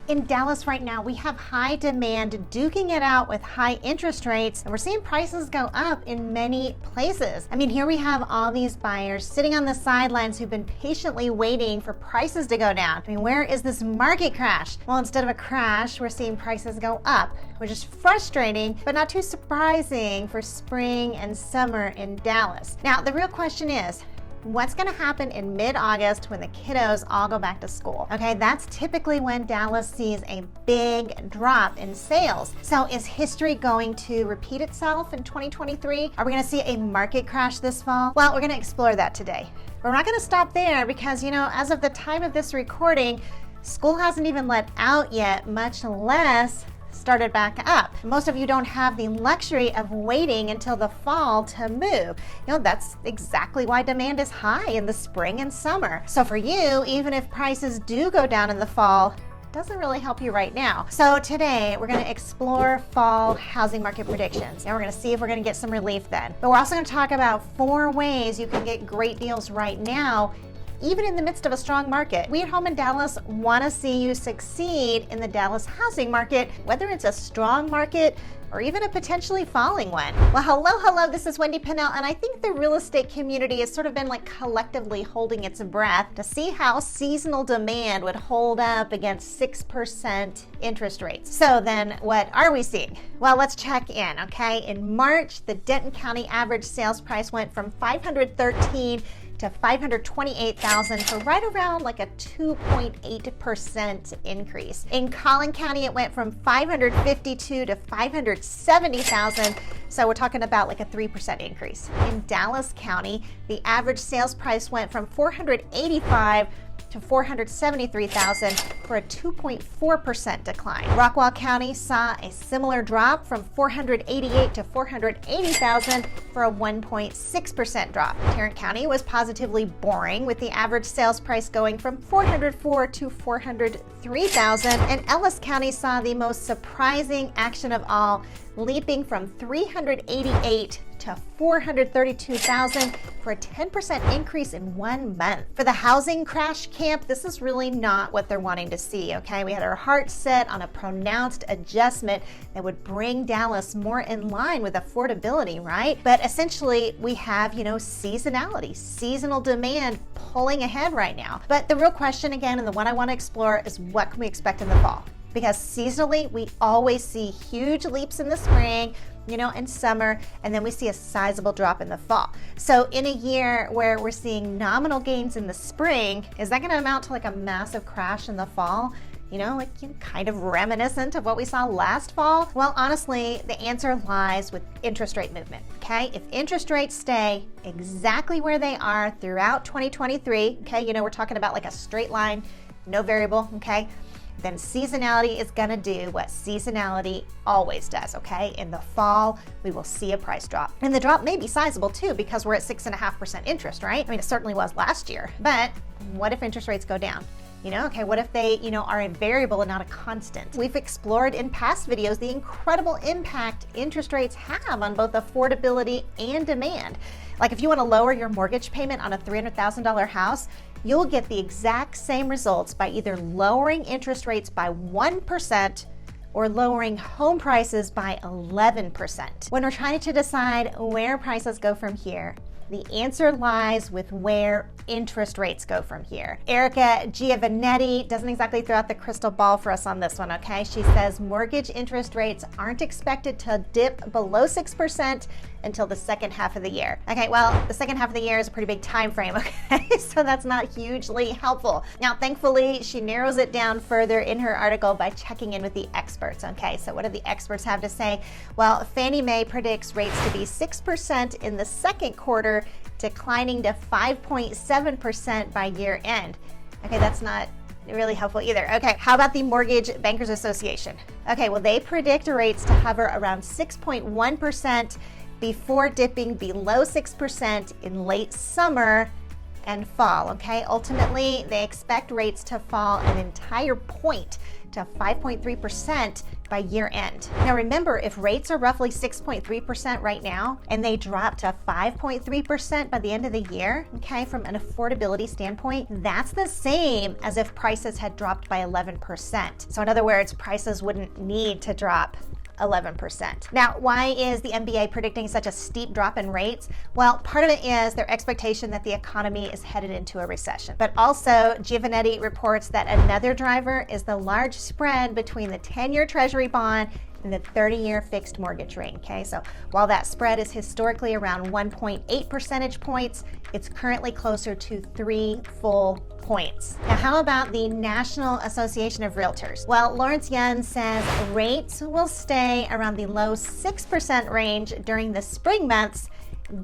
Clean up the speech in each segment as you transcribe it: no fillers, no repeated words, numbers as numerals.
In Dallas right now, we have high demand duking it out with high interest rates, and we're seeing prices go up in many places. I mean, here we have all these buyers sitting on the sidelines who've been patiently waiting for prices to go down. I mean, where is this market crash? Well, instead of a crash, we're seeing prices go up, which is frustrating, but not too surprising for spring and summer in Dallas. Now, the real question is, what's going to happen in mid-August when the kiddos all go back to school? Okay, that's typically when Dallas sees a big drop in sales. So is history going to repeat itself in 2023? Are we going to see a market crash this fall? Well, we're going to explore that today. But we're not going to stop there because, as of the time of this recording, school hasn't even let out yet, much less started back up. Most of you don't have the luxury of waiting until the fall to move. That's exactly why demand is high in the spring and summer. So for you, even if prices do go down in the fall, it doesn't really help you right now. So today we're going to explore fall housing market predictions, and we're going to see if we're going to get some relief then. But we're also going to talk about 4 ways you can get great deals right now, even in the midst of a strong market. We at home in Dallas want to see you succeed in the Dallas housing market, whether it's a strong market or even a potentially falling one. Well, hello, this is Wendy Pinnell, and I think the real estate community has sort of been collectively holding its breath to see how seasonal demand would hold up against 6% interest rates. So then what are we seeing? Well, let's check in, okay? In March, the Denton County average sales price went from $513,000 to $528,000 for right around a 2.8% increase. In Collin County, it went from $552,000 to $570,000, so we're talking about a 3% increase. In Dallas County, the average sales price went from $485,000 to $473,000 for a 2.4% decline. Rockwall County saw a similar drop from $488,000 to $480,000 for a 1.6% drop. Tarrant County was positively boring, with the average sales price going from $404,000 to $403,000, and Ellis County saw the most surprising action of all, leaping from $388,000 to $432,000 for a 10% increase in 1 month. For the housing crash camp, this is really not what they're wanting to see, okay? We had our hearts set on a pronounced adjustment that would bring Dallas more in line with affordability, right? But essentially, we have, seasonality, seasonal demand pulling ahead right now. But the real question, again, and the one I want to explore, is what can we expect in the fall? Because seasonally, we always see huge leaps in the spring, and summer, and then we see a sizable drop in the fall. So in a year where we're seeing nominal gains in the spring, is that going to amount to a massive crash in the fall? Kind of reminiscent of what we saw last fall? Well, honestly, the answer lies with interest rate movement, okay? If interest rates stay exactly where they are throughout 2023, okay, we're talking about a straight line, no variable, okay? Then seasonality is going to do what seasonality always does, okay? In the fall, we will see a price drop. And the drop may be sizable too, because we're at 6.5% interest, right? I mean, it certainly was last year. But what if interest rates go down? Okay, what if they, are a variable and not a constant? We've explored in past videos the incredible impact interest rates have on both affordability and demand. If you want to lower your mortgage payment on a $300,000 house, you'll get the exact same results by either lowering interest rates by 1% or lowering home prices by 11%. When we're trying to decide where prices go from here, the answer lies with where interest rates go from here. Erica Giovannetti doesn't exactly throw out the crystal ball for us on this one, okay? She says mortgage interest rates aren't expected to dip below 6% until the second half of the year. Okay, well, the second half of the year is a pretty big time frame, okay? So that's not hugely helpful. Now, thankfully, she narrows it down further in her article by checking in with the experts, okay? So what do the experts have to say? Well, Fannie Mae predicts rates to be 6% in the second quarter, declining to 5.7% by year end. Okay, that's not really helpful either. Okay, how about the Mortgage Bankers Association? Okay, well, they predict rates to hover around 6.1% before dipping below 6% in late summer and fall, okay? Ultimately, they expect rates to fall an entire point to 5.3% by year end. Now remember, if rates are roughly 6.3% right now and they drop to 5.3% by the end of the year, okay, from an affordability standpoint, that's the same as if prices had dropped by 11%. So in other words, prices wouldn't need to drop 11%. Now, why is the MBA predicting such a steep drop in rates? Well, part of it is their expectation that the economy is headed into a recession. But also, Giovannetti reports that another driver is the large spread between the 10-year Treasury bond and the 30-year fixed mortgage rate, okay? So while that spread is historically around 1.8 percentage points, it's currently closer to 3 full points. Now, how about the National Association of Realtors? Well, Lawrence Yun says rates will stay around the low 6% range during the spring months,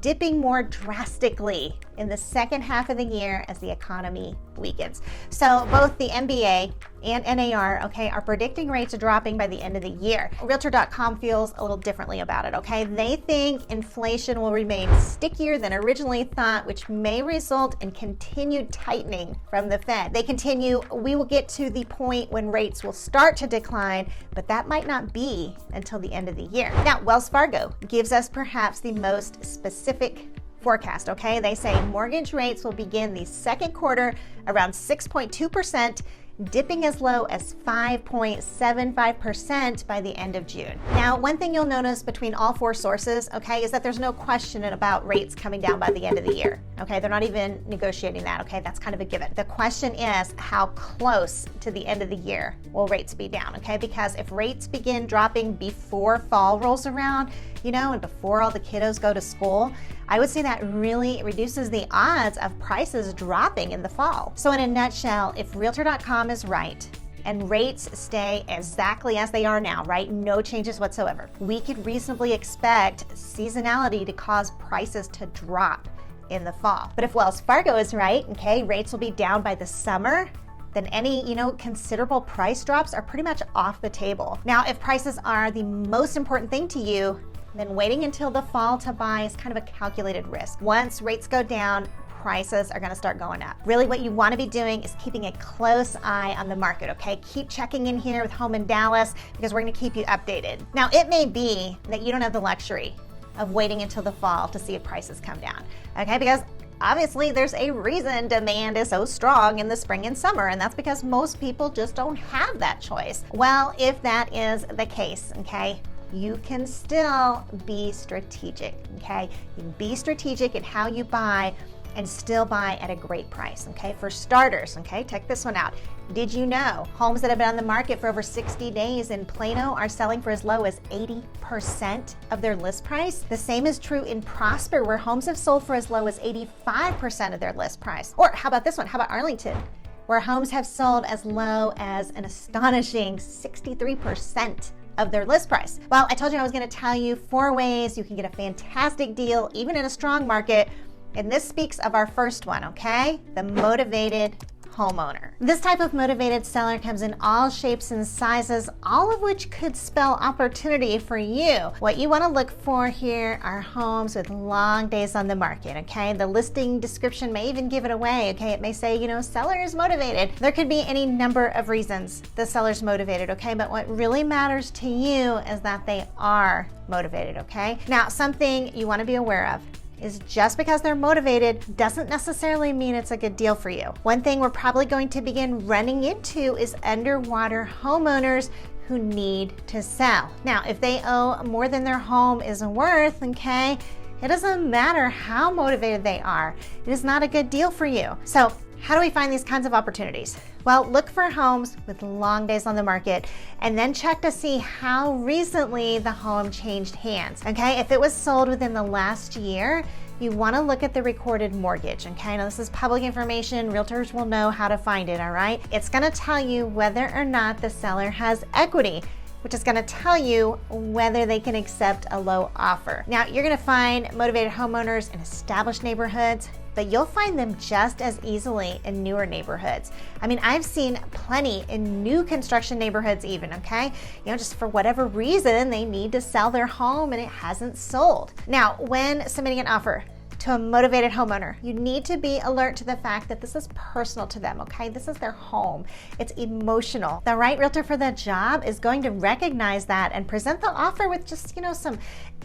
dipping more drastically in the second half of the year as the economy weakens. So both the MBA and NAR, okay, are predicting rates dropping by the end of the year. Realtor.com feels a little differently about it, okay? They think inflation will remain stickier than originally thought, which may result in continued tightening from the Fed. They continue, we will get to the point when rates will start to decline, but that might not be until the end of the year. Now, Wells Fargo gives us perhaps the most specific forecast, okay? They say mortgage rates will begin the second quarter around 6.2%, dipping as low as 5.75% by the end of June. Now, one thing you'll notice between all four sources, okay, is that there's no question about rates coming down by the end of the year, okay? They're not even negotiating that, okay? That's kind of a given. The question is, how close to the end of the year will rates be down, okay? Because if rates begin dropping before fall rolls around, you know, and before all the kiddos go to school, I would say that really reduces the odds of prices dropping in the fall. So in a nutshell, if Realtor.com is right and rates stay exactly as they are now, right, no changes whatsoever, we could reasonably expect seasonality to cause prices to drop in the fall. But if Wells Fargo is right, okay, rates will be down by the summer, then any, considerable price drops are pretty much off the table. Now, if prices are the most important thing to you, then waiting until the fall to buy is kind of a calculated risk. Once rates go down, prices are going to start going up. Really what you want to be doing is keeping a close eye on the market, okay? Keep checking in here with Home in Dallas because we're going to keep you updated. Now, it may be that you don't have the luxury of waiting until the fall to see if prices come down, okay? Because obviously there's a reason demand is so strong in the spring and summer, and that's because most people just don't have that choice. Well, if that is the case, okay, you can still be strategic, okay? You can be strategic in how you buy and still buy at a great price, okay? For starters, okay, check this one out. Did you know homes that have been on the market for over 60 days in Plano are selling for as low as 80% of their list price? The same is true in Prosper, where homes have sold for as low as 85% of their list price. Or how about this one? How about Arlington, where homes have sold as low as an astonishing 63% of their list price? Well, I told you I was going to tell you 4 ways you can get a fantastic deal even in a strong market, and this speaks of our first one, okay? The motivated homeowner. This type of motivated seller comes in all shapes and sizes, all of which could spell opportunity for you. What you want to look for here are homes with long days on the market, okay? The listing description may even give it away, okay? It may say, seller is motivated. There could be any number of reasons the seller's motivated, okay? But what really matters to you is that they are motivated, okay? Now, something you want to be aware of is just because they're motivated doesn't necessarily mean it's a good deal for you. One thing we're probably going to begin running into is underwater homeowners who need to sell. Now, if they owe more than their home is worth, okay, it doesn't matter how motivated they are. It is not a good deal for you. So how do we find these kinds of opportunities? Well, look for homes with long days on the market and then check to see how recently the home changed hands, okay? If it was sold within the last year, you want to look at the recorded mortgage, okay? Now, this is public information. Realtors will know how to find it, all right? It's going to tell you whether or not the seller has equity, which is going to tell you whether they can accept a low offer. Now, you're going to find motivated homeowners in established neighborhoods, but you'll find them just as easily in newer neighborhoods. I mean, I've seen plenty in new construction neighborhoods even, okay? Just for whatever reason, they need to sell their home and it hasn't sold. Now, when submitting an offer to a motivated homeowner. You need to be alert to the fact that this is personal to them, okay? This is their home. It's emotional. The right realtor for the job is going to recognize that and present the offer with just, some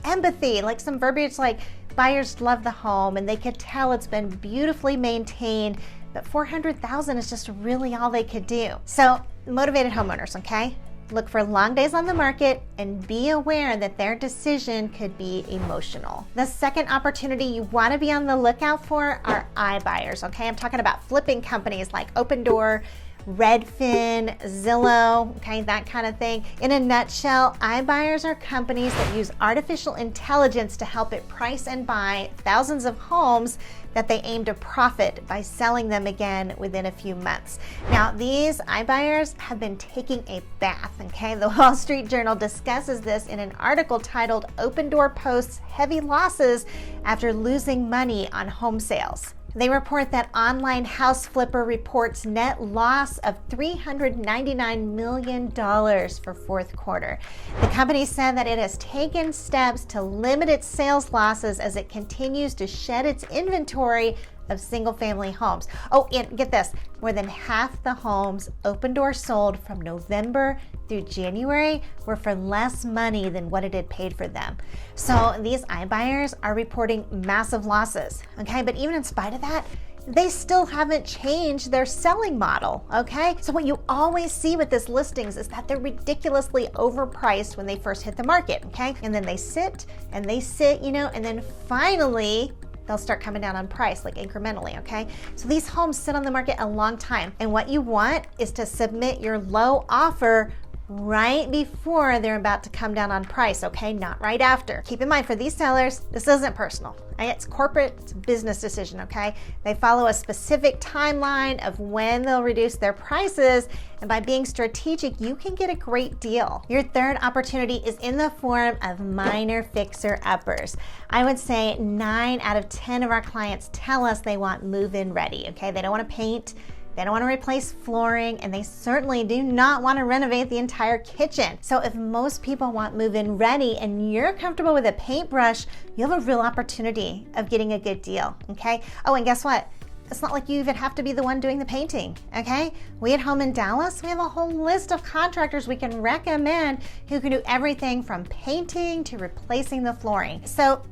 empathy, like some verbiage like, buyers love the home and they could tell it's been beautifully maintained, but $400,000 is just really all they could do. So motivated homeowners, okay? Look for long days on the market and be aware that their decision could be emotional. The second opportunity you want to be on the lookout for are iBuyers, okay? I'm talking about flipping companies like Opendoor, Redfin, Zillow, okay, that kind of thing. In a nutshell, iBuyers are companies that use artificial intelligence to help it price and buy thousands of homes that they aim to profit by selling them again within a few months. Now, these iBuyers have been taking a bath, okay? The Wall Street Journal discusses this in an article titled Opendoor Posts Heavy Losses After Losing Money on Home Sales. They report that online house flipper reports net loss of $399 million for fourth quarter. The company said that it has taken steps to limit its sales losses as it continues to shed its inventory of single-family homes. Oh, and get this, more than half the homes Opendoor sold from November through January were for less money than what it had paid for them. So these iBuyers are reporting massive losses, okay? But even in spite of that, they still haven't changed their selling model, okay? So what you always see with these listings is that they're ridiculously overpriced when they first hit the market, okay? And then they sit and they sit, and then finally, they'll start coming down on price, like incrementally, okay? So these homes sit on the market a long time, and what you want is to submit your low offer right before they're about to come down on price, okay? Not right after. Keep in mind, for these sellers, this isn't personal. It's corporate, it's a business decision, okay? They follow a specific timeline of when they'll reduce their prices, and by being strategic, you can get a great deal. Your third opportunity is in the form of minor fixer-uppers. I would say 9 out of 10 of our clients tell us they want move-in ready, okay? They don't want to paint, they don't want to replace flooring, and they certainly do not want to renovate the entire kitchen. So if most people want move-in ready and you're comfortable with a paintbrush, you have a real opportunity of getting a good deal, okay? Oh, and guess what? It's not like you even have to be the one doing the painting, okay? We at Home in Dallas, we have a whole list of contractors we can recommend who can do everything from painting to replacing the flooring. So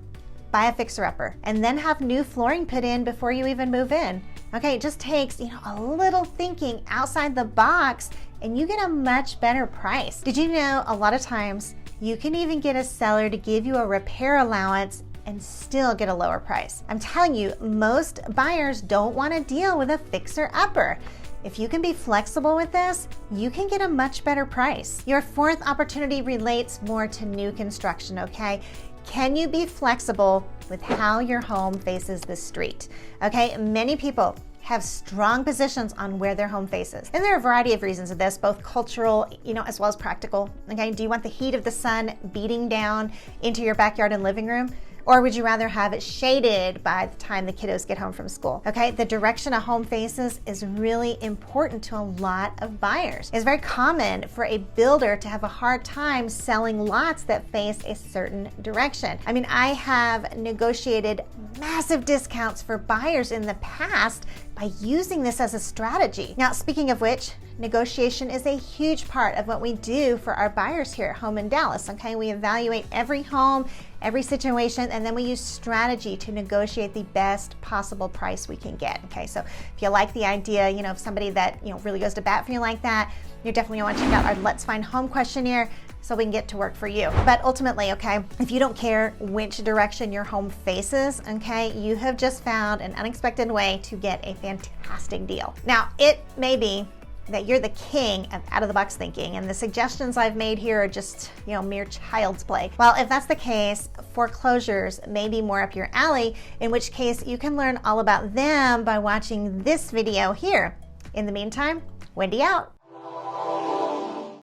buy a fixer-upper and then have new flooring put in before you even move in. Okay, it just takes, a little thinking outside the box and you get a much better price. Did you know a lot of times you can even get a seller to give you a repair allowance and still get a lower price? I'm telling you, most buyers don't want to deal with a fixer-upper. If you can be flexible with this, you can get a much better price. Your fourth opportunity relates more to new construction, okay? Can you be flexible with how your home faces the street? Okay, many people have strong positions on where their home faces. And there are a variety of reasons of this, both cultural, as well as practical. Okay, do you want the heat of the sun beating down into your backyard and living room? Or would you rather have it shaded by the time the kiddos get home from school? Okay, the direction a home faces is really important to a lot of buyers. It's very common for a builder to have a hard time selling lots that face a certain direction. I mean, I have negotiated massive discounts for buyers in the past by using this as a strategy. Now, speaking of which, negotiation is a huge part of what we do for our buyers here at Home in Dallas, okay? We evaluate every home, every situation, and then we use strategy to negotiate the best possible price we can get, okay? So if you like the idea, of somebody that, really goes to bat for you like that, you definitely want to check out our Let's Find Home questionnaire so we can get to work for you. But ultimately, okay, if you don't care which direction your home faces, okay, you have just found an unexpected way to get a fantastic deal. Now, it may be that you're the king of out-of-the-box thinking, and the suggestions I've made here are just, mere child's play. Well, if that's the case, foreclosures may be more up your alley, in which case you can learn all about them by watching this video here. In the meantime, Wendy out.